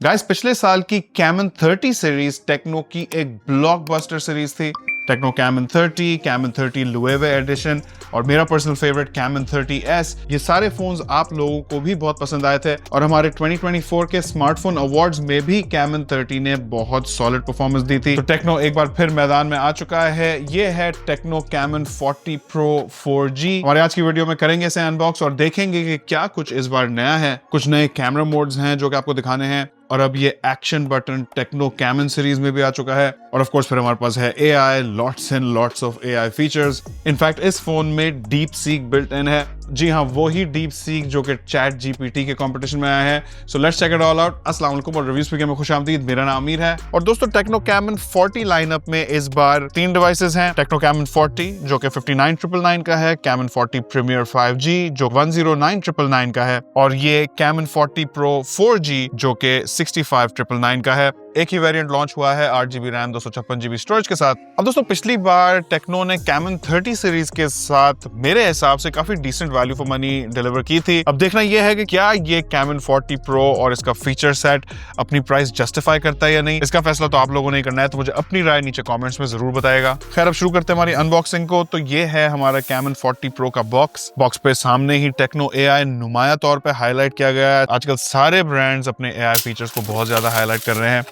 Guys, पिछले साल की कैमन 30 सीरीज टेक्नो की एक ब्लॉकबस्टर सीरीज थी। टेक्नो कैमन 30, कैमन 30 लुएवे एडिशन और मेरा पर्सनल फेवरेट कैमन 30S, ये सारे फोन्स आप लोगों को भी बहुत पसंद आए थे और हमारे 2024 के स्मार्टफोन अवार्ड्स में भी कैमन 30 ने बहुत सॉलिड परफॉर्मेंस दी थी। तो टेक्नो एक बार फिर मैदान में आ चुका है। ये है टेक्नो कैमन 40 प्रो 4G। हमारे आज की वीडियो में करेंगे इसे अनबॉक्स और देखेंगे कि क्या कुछ इस बार नया है। कुछ नए कैमरा मोड्स हैं जो कि आपको दिखाने हैं और अब ये action button techno caiman series में भी आ चुका है। और ऑफ कोर्स फिर हमारे पास है AI, lots and lots of AI features. In fact इस फोन में डीप सीक बिल्ट इन है। जी हाँ, वो ही डीप सीक जो कि चैट GPT के कंपटीशन में आया है। So let's check it all out. अस्सलाम वालेकुम और रिव्यूज पे में खुशामदीद। मेरा नाम अमीर है और दोस्तों टेक्नो कैमन 40 लाइनअप में इस बार 3 डिवाइसेस हैं। टेक्नो कैमन 40 जो कि 59999 का है, कैमन 40 प्रीमियर 5G जो 1099999 का है और ये कैमन 40 प्रो 4G जो कि 65999 का है। एक ही वेरिएंट लॉन्च हुआ है 8GB रैम 256GB स्टोरेज के साथ। अब दोस्तों पिछली बार टेक्नो ने कैमन 30 सीरीज के साथ मेरे हिसाब से काफी decent value for money deliver की थी। अब देखना यह है कि क्या ये कैमन 40 प्रो और इसका फीचर सेट अपनी प्राइस जस्टिफाई करता है या नहीं। इसका फैसला तो आप लोगों ने ही करना है, तो मुझे अपनी राय नीचे कॉमेंट्स में जरूर बताएगा। खैर अब शुरू करते हैं हमारी अनबॉक्सिंग को। तो ये है हमारा कैमन 40 प्रो का बॉक्स पे सामने ही टेक्नो AI नुमाया तौर पर हाईलाइट किया गया है। आजकल सारे ब्रांड्स अपने AI फीचर्स को बहुत ज्यादा हाईलाइट कर रहे हैं।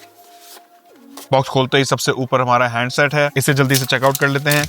बॉक्स खोलते ही सबसे ऊपर हमारा हैंडसेट है, इसे जल्दी से चेकआउट कर लेते हैं।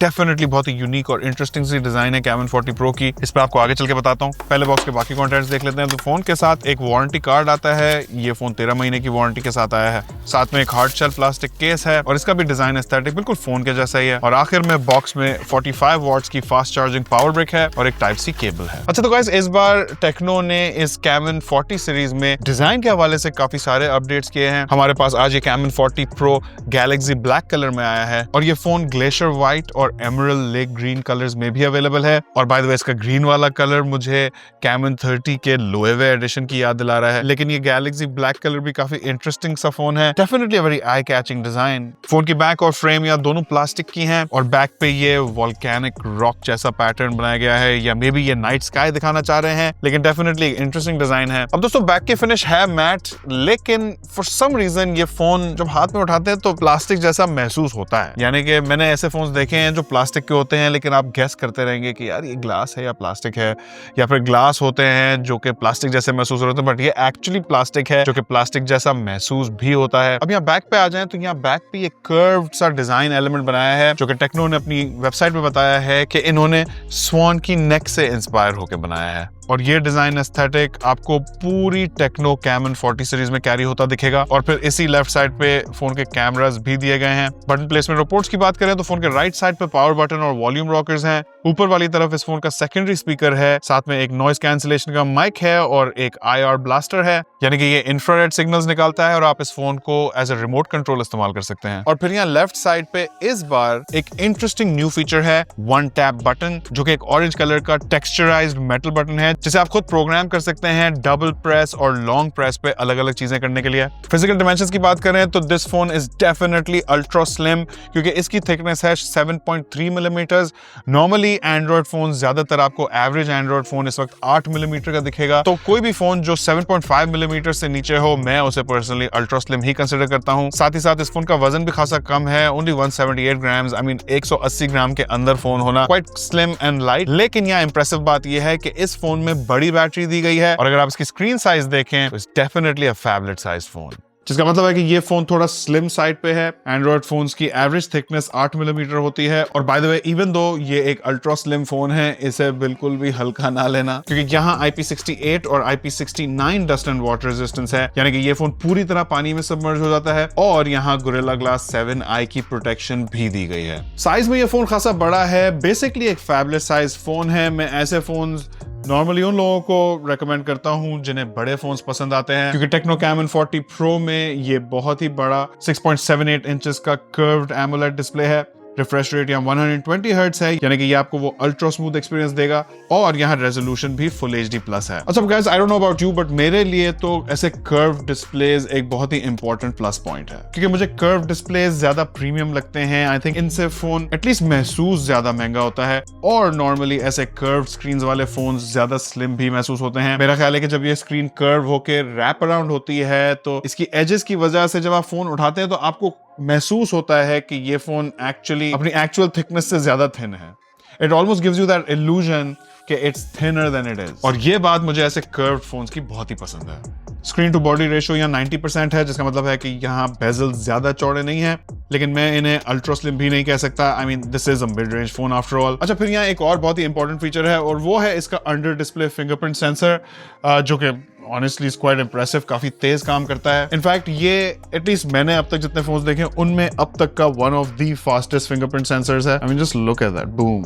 डेफिनेटली बहुत ही यूनिक और इंटरेस्टिंग सी डिजाइन है कैमन 40 प्रो की। इस पर आपको आगे चल के बताता हूँ। पहले बॉक्स के बाकी कंटेंट्स देख लेते हैं। तो फोन के साथ एक वारंटी कार्ड आता है। ये फोन 13 महीने की वारंटी के साथ आया है। साथ में एक हार्ड शेल प्लास्टिक केस है और इसका भी डिजाइन एस्थेटिक बिल्कुल फोन के जैसा ही है। और आखिर में बॉक्स में 45 वॉट्स की फास्ट चार्जिंग पावर ब्रिक है और एक टाइप सी केबल है। अच्छा तो गाइस, इस बार टेक्नो ने इस कैमन 40 सीरीज में डिजाइन के हवाले से काफी सारे अपडेट्स किए हैं। हमारे पास आज ये Camon 40 pro galaxy black colour में आया है और ये फोन ग्लेशियर व्हाइट और एमरल्ड लेक ग्रीन कलर्स में भी अवेलेबल है। और बाय द वे इसका ग्रीन वाला कलर मुझे कैमन 30 के लोएवे एडिशन की याद दिला रहा है। लेकिन ये गैलेक्सी ब्लैक कलर भी काफी इंटरेस्टिंग सा फोन है। Definitely very eye catching design. Phone की बैक और फ्रेम या दोनों प्लास्टिक की हैं और बैक पे ये वोल्केनिक रॉक जैसा पैटर्न बनाया गया है, या मे बी ये नाइट स्काई दिखाना चाह रहे हैं, लेकिन डेफिनेटली इंटरेस्टिंग डिजाइन है। अब दोस्तों बैक की फिनिश है मैट, लेकिन फॉर सम रीजन ये फोन जब हाथ में उठाते हैं तो प्लास्टिक जैसा महसूस होता है। यानी कि मैंने ऐसे फोन देखे हैं जो प्लास्टिक के होते हैं लेकिन आप गेस करते रहेंगे कि यार ये ग्लास है या प्लास्टिक है, या फिर ग्लास होते हैं जो कि प्लास्टिक जैसे महसूस होते हैं बट ये एक्चुअली प्लास्टिक है जो कि प्लास्टिक जैसा महसूस भी होता है। अब यहाँ बैक पे आ जाएं तो यहाँ बैक पे ये कर्व्ड सा डिजाइन एलिमेंट बनाया है जो कि टेक्नो ने अपनी वेबसाइट पे बताया है कि इन्होंने स्वान की नेक से इंस्पायर होकर बनाया है। और ये डिजाइन एस्थेटिक आपको पूरी टेक्नो कैमन 40 सीरीज में कैरी होता दिखेगा। और फिर इसी लेफ्ट साइड पे फोन के कैमरास भी दिए गए हैं। बटन प्लेसमेंट और पोर्ट्स की बात करें तो फोन के राइट साइड पे पावर बटन और वॉल्यूम रॉकर्स हैं। ऊपर वाली तरफ इस फोन का सेकेंडरी स्पीकर है, साथ में एक नॉइस कैंसिलेशन का माइक है और एक IR ब्लास्टर है, यानी कि ये इंफ्रारेड सिग्नल्स निकालता है और आप इस फोन को एज ए रिमोट कंट्रोल इस्तेमाल कर सकते हैं। और फिर यहाँ लेफ्ट साइड पे इस बार एक इंटरेस्टिंग न्यू फीचर है, वन टैप बटन, जो कि एक ऑरेंज कलर का टेक्सचराइज्ड मेटल बटन है जिसे आप खुद प्रोग्राम कर सकते हैं डबल प्रेस और लॉन्ग प्रेस पे अलग अलग चीजें करने के लिए। फिजिकल डायमेंशंस की बात करें तो this phone is definitely ultra slim, क्योंकि इसकी थिकनेस है 7.3 मिलीमीटर्स। नॉर्मली एंड्रॉइड फोन ज्यादातर आपको एवरेज एंड्रॉइड फोन इस वक्त 8 मिलीमीटर का दिखेगा, तो कोई भी फोन जो 7.5 मिलीमीटर से नीचे हो मैं उसे पर्सनली अल्ट्रा स्लिम ही कंसिडर करता हूं। साथ ही साथ इस फोन का वजन भी खासा कम है, ओनली 178 ग्राम्स, आई मीन 180 ग्राम के अंदर फोन होना क्वाइट स्लिम एंड लाइट। लेकिन यहाँ इंप्रेसिव बात यह है कि इस फोन में बड़ी बैटरी दी गई है और अगर आप इसकी स्क्रीन साइज देखें तो it's definitely a phablet size phone, जिसका मतलब है कि ये फोन थोड़ा स्लिम साइड पे है। एंड्रॉइड फोन्स की एवरेज थिकनेस 8 मिलीमीटर होती है और by the way even though ये एक अल्ट्रा स्लिम फोन है, इसे बिल्कुल भी हल्का ना लेना, क्योंकि यहाँ IP68 और IP69 dust and water resistance है, यानी कि ये फोन पूरी तरह पानी में सबमर्ज हो जाता है। और यहाँ गोरिल्ला ग्लास 7i की प्रोटेक्शन भी दी गई है। साइज में ये फोन खासा बड़ा है, बेसिकली एक फैबलेट साइज फोन है। मैं ऐसे फोन नॉर्मली उन लोगों को रेकमेंड करता हूं जिन्हें बड़े फोन्स पसंद आते हैं, क्योंकि टेक्नो कैमन 40 प्रो में ये बहुत ही बड़ा 6.78 इंचेस का कर्व्ड एमोलेड डिस्प्ले है। रिफ्रेश रेट यहाँ 120 हर्ट्ज है, यानी कि ये आपको वो अल्ट्रा स्मूथ एक्सपीरियंस देगा, और यहाँ रेजोल्यूशन भी फुल HD प्लस है। अच्छा guys, I don't know about you, but मेरे लिए तो ऐसे कर्व डिस्प्लेज एक बहुत ही इंपॉर्टेंट प्लस पॉइंट है, क्योंकि मुझे कर्व डिस्प्लेज ज्यादा प्रीमियम लगते हैं। आई थिंक इनसे फोन एटलीस्ट महसूस ज्यादा महंगा होता है, और नॉर्मली ऐसे कर्व स्क्रीन वाले फोन ज्यादा स्लिम भी महसूस होते हैं। मेरा ख्याल है कि जब ये स्क्रीन कर्व होकर रैप अराउंड होती है तो इसकी एजेस की वजह से जब आप फोन उठाते हैं तो आपको महसूस होता है कि ये फोन एक्चुअली अपनी एक्चुअल थिकनेस से ज्यादा थिन है। It almost gives you that illusion कि it's thinner than it is, और ये बात मुझे ऐसे कर्व्ड फोन्स की बहुत ही पसंद है। स्क्रीन टू बॉडी रेशियो यहाँ 90% है, जिसका मतलब है कि यहाँ बेजल ज्यादा चौड़े नहीं है, लेकिन मैं इन्हें अल्ट्रा स्लिम भी नहीं कह सकता। I mean this is a mid range phone after all. अच्छा, फिर यहाँ एक और बहुत ही इंपॉर्टेंट फीचर है, और वो है इसका अंडर डिस्प्ले फिंगरप्रिंट सेंसर, जो कि ऑनेस्टली इज क्वाइट इंप्रेसिव, काफी तेज काम करता है। इनफैक्ट ये एटलीस्ट मैंने अब तक जितने फोन्स देखे उनमें अब तक का one of the fastest fingerprint sensors है। I mean just look at that, boom,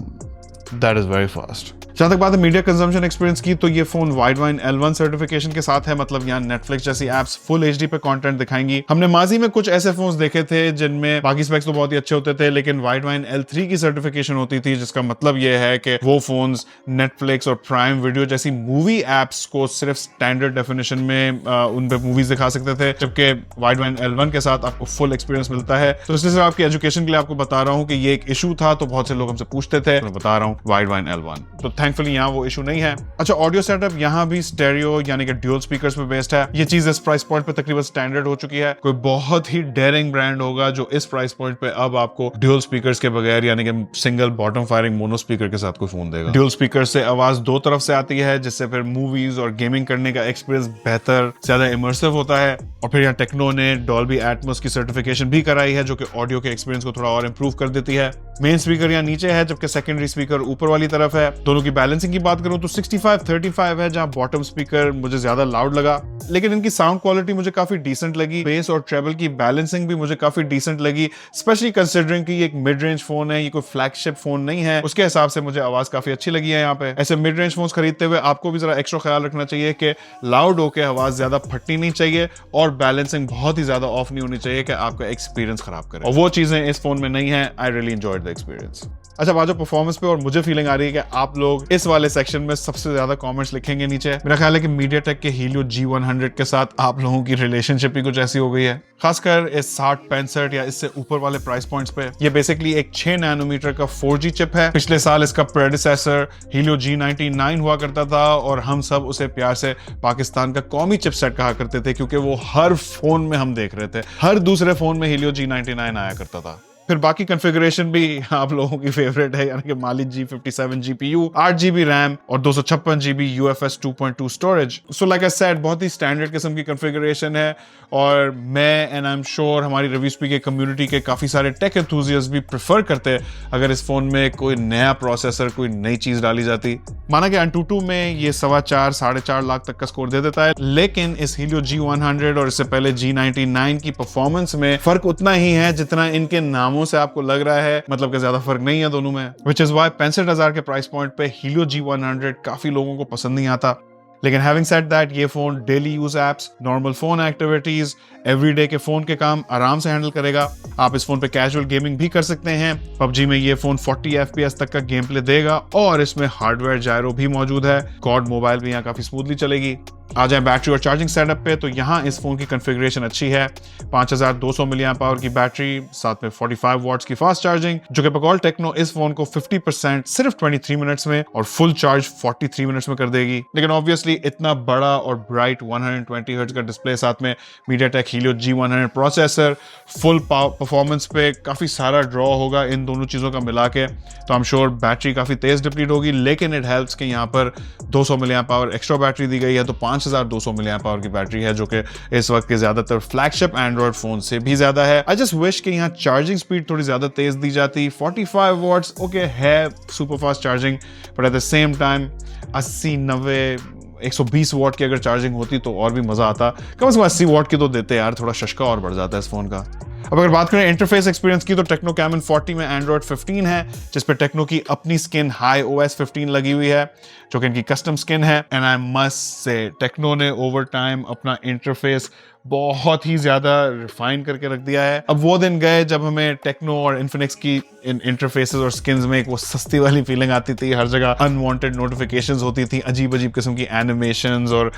that is very fast. जहां तक बात है मीडिया कंजम्पशन एक्सपीरियंस की, तो ये फोन वाइडवाइन L1 सर्टिफिकेशन के साथ है, मतलब यहाँ नेटफ्लिक्स जैसी एप्स फुल HD पे कंटेंट दिखाएंगी। हमने माजी में कुछ ऐसे फोन्स देखे थे जिनमें बाकी स्पेक्स तो बहुत ही अच्छे होते थे, लेकिन वाइडवाइन L3 की सर्टिफिकेशन होती थी, जिसका मतलब ये है कि वो फोन्स नेटफ्लिक्स और प्राइम वीडियो जैसी मूवी एप्स को सिर्फ स्टैंडर्ड डेफिनेशन में उन पे मूवीज दिखा सकते थे, जबकि वाइडवाइन L1 के साथ आपको फुल एक्सपीरियंस मिलता है। तो इसलिए आपकी एजुकेशन के लिए आपको बता रहा हूँ कि ये एक इशू था, तो बहुत से लोग हमसे पूछते थे, मैं बता रहा हूँ वाइडवाइन L1, तो थैंकफुली यहाँ वो इशू नहीं है। अच्छा, ऑडियो सेटअप यहाँ भी स्टेरियो यानी कि ड्यूल स्पीकर्स पे बेस्ड है। ये चीज इस प्राइस पॉइंट पे तकरीबन स्टैंडर्ड हो चुकी है। कोई बहुत ही डेयरिंग ब्रांड होगा जो इस प्राइस पॉइंट पे अब आपको ड्यूल स्पीकर्स के बगैर यानी कि single bottom firing mono speaker के साथ कोई फोन देगा। ड्यूल स्पीकर से आवाज दो तरफ से आती है, जिससे फिर मूवीज और गेमिंग करने का एक्सपीरियंस बेहतर, ज्यादा इमर्सिव होता है। और फिर यहाँ टेक्नो ने डॉल्बी एटमॉस की सर्टिफिकेशन भी कराई है, जो कि ऑडियो के एक्सपीरियंस को थोड़ा और इंप्रूव कर देती है। मेन स्पीकर यहाँ नीचे है, जबकि सेकेंडरी स्पीकर ऊपर वाली तरफ है। दोनों की बैलेंसिंग की बात करूं तो 65-35 है, जहां बॉटम स्पीकर मुझे ज्यादा लाउड लगा, लेकिन इनकी साउंड क्वालिटी मुझे काफी डिसेंट लगी। बेस और ट्रेबल की बैलेंसिंग भी मुझे काफी डिसेंट लगी, स्पेशली कंसिडरिंग कि ये एक मिड रेंज फोन है, ये कोई फ्लैगशिप फोन नहीं है। उसके हिसाब से मुझे आवाज काफी अच्छी लगी है यहाँ पे। ऐसे मिड रेंज फोन खरीदते हुए आपको भी जरा एक्स्ट्रा ख्याल रखना चाहिए कि लाउड होकर आवाज ज्यादा फटनी नहीं चाहिए, और बैलेंसिंग बहुत ही ज्यादा ऑफ नहीं होनी चाहिए कि आपका एक्सपीरियंस खराब करे, और वो चीजें इस फोन में नहीं है। I really enjoyed the experience. अच्छा, बात परफॉर्मेंस पे, और मुझे फीलिंग आ रही है कि आप लोग इस वाले सेक्शन में सबसे ज्यादा कमेंट्स लिखेंगे नीचे। मेरा ख्याल है कि MediaTek के Helio G100 के साथ आप लोगों की रिलेशनशिप ही कुछ ऐसी हो गई है, खासकर इस 60-65 या इससे ऊपर वाले प्राइस पॉइंट्स पे। ये बेसिकली एक 6 नैनोमीटर का 4G चिप है। पिछले साल इसका प्रेडिसेसर Helio G99 हुआ करता था, और हम सब उसे प्यार से पाकिस्तान का कौमी चिपसेट कहा करते थे, क्योंकि वो हर फोन में हम देख रहे थे, हर दूसरे फोन में Helio G99 आया करता था। फिर बाकी कॉन्फ़िगरेशन भी आप लोगों की फेवरेट है, यानी कि Mali G57 GPU, 8GB RAM और 256GB UFS 2.2 storage. So like I said, बहुत ही स्टैंडर्ड किस्म की कॉन्फ़िगरेशन है, और मैं एंड आई एम श्योर हमारी रिव्यू स्पीक के कम्युनिटी के काफी सारे टेक एंथुसियास्ट भी प्रेफर करते हैं अगर इस फोन में कोई नया प्रोसेसर, कोई नई चीज डाली जाती। माना कि Antutu में ये 4.25-4.5 लाख तक का स्कोर दे देता है, लेकिन इस Helio G100 और इससे पहले G99 की परफॉर्मेंस में फर्क उतना ही है जितना इनके नामों से आपको लग रहा है, मतलब कि ज्यादा फर्क नहीं है दोनों में। Which is why 65,000 के प्राइस पॉइंट पे Helio G100 काफी लोगों को पसंद नहीं आता। लेकिन हैविंग सेड दैट, ये phone daily use apps, normal phone activities, everyday के फोन के काम आराम से हैंडल करेगा। आप इस फोन पे कैजुअल गेमिंग भी कर सकते हैं। PUBG में ये फोन 40 FPS तक का गेम प्ले देगा, और इसमें हार्डवेयर जायरो भी मौजूद है। कॉड मोबाइल भी यहाँ काफी स्मूथली चलेगी। आ जाए बैटरी और चार्जिंग सेटअप पे, तो यहाँ इस फोन की कॉन्फ़िगरेशन अच्छी है। 5200 mAh की बैटरी, साथ में 45 वॉट्स की फास्ट चार्जिंग, जो कि बकौल टेक्नो इस फोन को 50% सिर्फ 23 मिनट्स में और फुल चार्ज 43 मिनट्स में कर देगी। लेकिन ऑब्वियसली इतना बड़ा और ब्राइट 120 हर्ट्ज का डिस्प्ले, साथ में MediaTek Helio G100 processor, full performance पे काफी सारा ड्रॉ होगा इन दोनों चीजों का मिला के, तो आई एम श्योर बैटरी काफी तेज डिप्लीट होगी। लेकिन इट हेल्प्स कि यहाँ पर 200 mAh एक्स्ट्रा बैटरी दी गई है, तो 5200 mAh की बैटरी है, जो कि इस वक्त के ज्यादातर फ्लैगशिप एंड्रॉइड फोन से भी ज्यादा है। आई जस्ट विश कि यहाँ चार्जिंग स्पीड थोड़ी ज्यादा तेज दी जाती। 45 वॉट्स ओके है, super fast charging, but at the same time 80-90-120 what की अगर चार्जिंग होती तो और भी मजा आता। कम से कम 80 वॉट की तो देते यार, थोड़ा शशका और बढ़ जाता है इस फोन का। अब अगर बात करें इंटरफेस एक्सपीरियंस की, तो टेक्नो कैमन 40 में एंड्रॉइड 15 है, जिस पे टेक्नो की अपनी स्किन HiOS 15 लगी हुई है, जो कि इनकी कस्टम स्किन है। And I must say Tecno ने ओवर टाइम अपना इंटरफेस बहुत ही ज्यादा रिफाइन करके रख दिया है। अब वो दिन गए जब हमें टेक्नो और इन्फिनिक्स की इन इंटरफेसेस और स्किन्स में एक वो सस्ती वाली फीलिंग आती थी, हर जगह अनवांटेड नोटिफिकेशंस होती थी, अजीब अजीब किस्म की एनिमेशंस और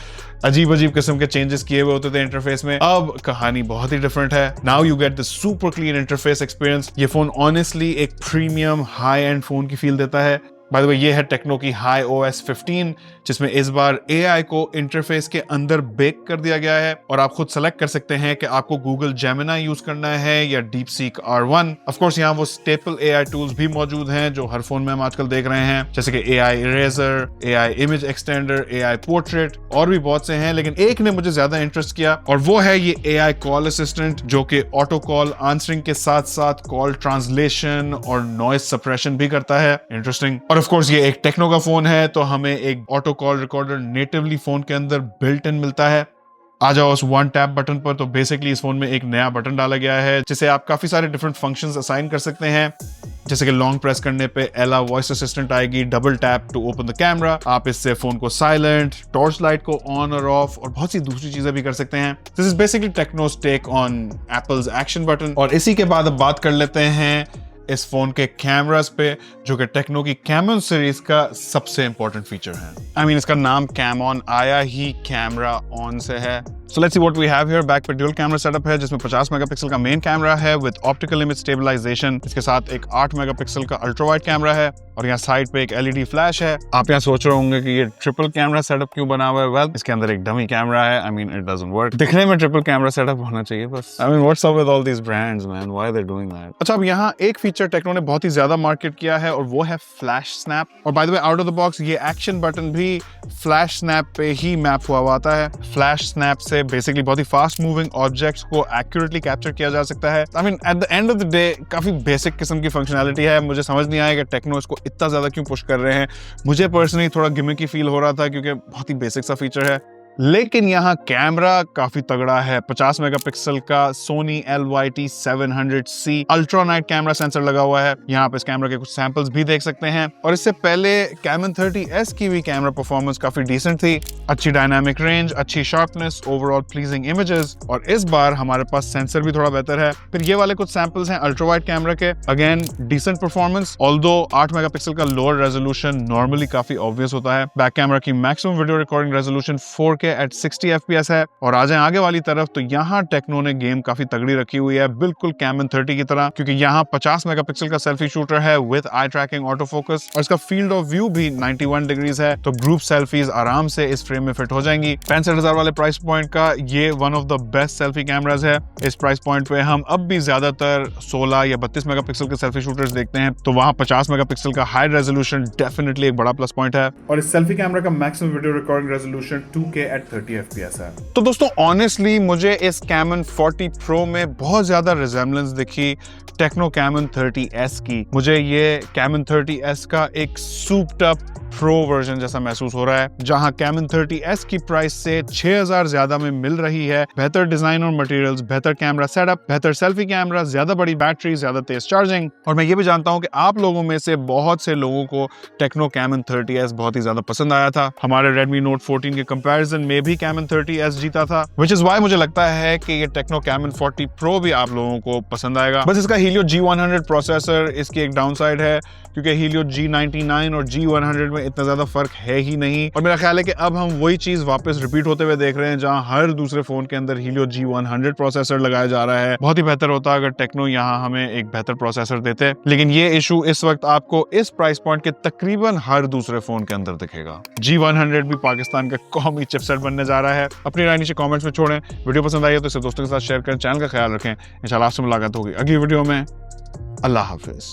अजीब अजीब किस्म के चेंजेस किए हुए होते थे इंटरफेस में। अब कहानी बहुत ही डिफरेंट है। Now you get the super clean interface experience. ये फोन ऑनेस्टली एक प्रीमियम हाई एंड फोन की फील देता है। बाय द वे, ये है टेक्नो की हाई OS 15, जिसमें इस बार AI को इंटरफेस के अंदर बेक कर दिया गया है और आप खुद सेलेक्ट कर सकते हैं कि आपको गूगल जेमिनी यूज करना है या DeepSeek R1। ऑफ कोर्स यहाँ वो स्टेपल AI टूल्स भी मौजूद हैं जो हर फोन में हम आजकल देख रहे हैं, जैसे कि AI eraser, AI image extender, AI portrait और भी बहुत से हैं। लेकिन एक ने मुझे ज्यादा इंटरेस्ट किया और वो है ये AI कॉल असिस्टेंट, जो कि ऑटो कॉल आंसरिंग के साथ साथ कॉल ट्रांसलेशन और नॉइज सप्रेशन भी करता है। इंटरेस्टिंग। और ऑफ कोर्स ये एक टेक्नो का फोन है तो हमें एक auto call recorder natively phone के अंदर बिल्ट इन मिलता है। आ जाओ उस वन टैप बटन पर, तो बेसिकली इस फोन में एक नया बटन डाला गया है जिसे आप काफी सारे डिफरेंट फंक्शंस असाइन कर सकते हैं, जैसे कि लॉन्ग प्रेस करने पे एला वॉइस असिस्टेंट आएगी, double tap to open the camera, आप इससे फोन को साइलेंट, टॉर्च लाइट को ऑन और ऑफ और बहुत सी दूसरी चीजें भी कर सकते हैं। This is basically Tecno's take on Apple's action button. और इसी के बाद अब बात कर लेते हैं इस फोन के कैमरास पे, जो कि टेक्नो की कैमन सीरीज का सबसे इंपॉर्टेंट फीचर है। आई मीन इसका नाम कैमॉन आया ही कैमरा ऑन से है। So let's see what we have here. Back पे ड्यूल कैमरा सेटअप है जिसमें 50 मेगापिक्सल का मेन कैमरा है विद ऑप्टिकल इमेज स्टेबलाइजेशन। इसके साथ एक 8 मेगापिक्सल का अल्ट्रा वाइड कैमरा है और यहाँ साइड पे एक LED फ्लैश है। आप यहाँ सोच रहे होंगे कि ये ट्रिपल कैमरा सेटअप क्यों बना हुआ है। वेल, इसके अंदर एक डमी कैमरा है। I mean it doesn't work. दिखने में ट्रिपल कैमरा सेटअप होना चाहिए बस। I mean what's up with all these brands man, why they doing that. अच्छा, अब यहाँ एक फीचर टेक्नो ने बहुत ही ज्यादा मार्केट किया है और वो है फ्लैश स्नैप। और by the way, out of the box ये एक्शन बटन भी फ्लैश स्नैप पे ही मैप हुआ आता है। फ्लैश स्नैप से बेसिकली बहुत ही फास्ट मूविंग ऑब्जेक्ट्स को एक्यूरेटली कैप्चर किया जा सकता है। I mean at the end of the day काफी बेसिक किस्म की फंक्शनैलिटी है। मुझे समझ नहीं आया कि टेक्नो इसको इतना ज्यादा क्यों पुश कर रहे हैं। मुझे पर्सनली थोड़ा गिमिकी फील हो रहा था क्योंकि बहुत ही बेसिक सा फीचर है। लेकिन यहाँ कैमरा काफी तगड़ा है। 50 मेगापिक्सल का Sony LYT-700C ultra night camera sensor लगा हुआ है। यहाँ आप इस कैमरा के कुछ सैंपल्स भी देख सकते हैं। और इससे पहले कैमन 30S की भी कैमरा परफॉर्मेंस काफी डिसेंट थी। अच्छी डायनामिक रेंज, अच्छी शार्पनेस, ओवरऑल प्लीजिंग इमेजेस। और इस बार हमारे पास सेंसर भी थोड़ा बेहतर है। फिर ये वाले कुछ सैंपल्स हैं अल्ट्रा वाइड कैमरा के। Again decent performance, although 8 megapixel का लोअर रेजोल्यूशन नॉर्मली काफी ऑब्वियस होता है। बैक कैमरा की maximum video recording resolution 4K at 60 FPS है। और आ जाए आगे वाली तरफ तो यहाँ टेक्नो ने गेम काफी तगड़ी रखी हुई है, बिल्कुल कैमन 30 की तरह, क्योंकि यहाँ 50 मेगापिक्सल का सेल्फी शूटर है with eye tracking auto focus और इसका फील्ड ऑफ व्यू भी 91 डिग्रीज है, तो ग्रुप सेल्फीज आराम से इस फ्रेम में फिट हो जाएंगी। 65,000 वाले प्राइस पॉइंट का ये one of the best selfie cameras है। इस प्राइस पॉइंट पे हम अब भी ज्यादातर 16 या 32 मेगापिक्सल के सेल्फी शूटर्स देखते हैं, तो वहाँ 50 मेगापिक्सल का हाई रेजोल्यूशन डेफिनेटली एक बड़ा प्लस पॉइंट है। और इस सेल्फी कैमरा का maximum video recording resolution 2K at 30 FPS है। तो दोस्तों ऑनेस्टली मुझे इस कैमन 40 Pro में बहुत ज्यादा रिजेम्बलेंस दिखी टेक्नो कैमन 30S की। मुझे ये कैमन 30S का एक सूप्ड अप प्रो वर्जन जैसा महसूस हो रहा है, जहां कैमन 30S की प्राइस से 6000 ज्यादा में मिल रही है बेहतर डिजाइन और मटेरियल्स, बेहतर कैमरा सेटअप, बेहतर सेल्फी कैमरा, ज्यादा बड़ी बैटरी, ज्यादा तेज चार्जिंग। और मैं ये भी जानता हूं कि आप लोगों में से बहुत से लोगों को टेक्नो कैमन 30S बहुत ही ज्यादा पसंद आया था। हमारे Redmi Note 14 के कंपैरिजन में भी कैमन 30S जीता था, व्हिच इज व्हाई मुझे लगता है कि ये टेक्नो कैमन 40 Pro भी आप लोगों को पसंद आएगा। बस इसका Helio G100 प्रोसेसर इसकी एक डाउनसाइड है, क्योंकि Helio G99 और G100 में इतना ज्यादा फर्क है ही नहीं। और मेरा ख्याल है कि अब हम वही चीज वापस रिपीट होते हुए देख रहे हैं, जहां हर दूसरे फोन के अंदर Helio G100 प्रोसेसर लगाया जा रहा है। बहुत ही बेहतर होता अगर टेक्नो यहाँ हमें एक बेहतर प्रोसेसर देते, लेकिन ये इशू इस वक्त आपको इस प्राइस पॉइंट के तकरीबन हर दूसरे फोन के अंदर दिखेगा। G100 भी पाकिस्तान का कौमी चिपसेट बनने जा रहा है। अपनी राय नीचे कॉमेंट्स में छोड़ें। वीडियो पसंद आई है तो इसे दोस्तों के साथ शेयर करें। चैनल का ख्याल रखें। इंशाल्लाह आपसे मुलाकात होगी अगली वीडियो में। अल्लाह हाफिज।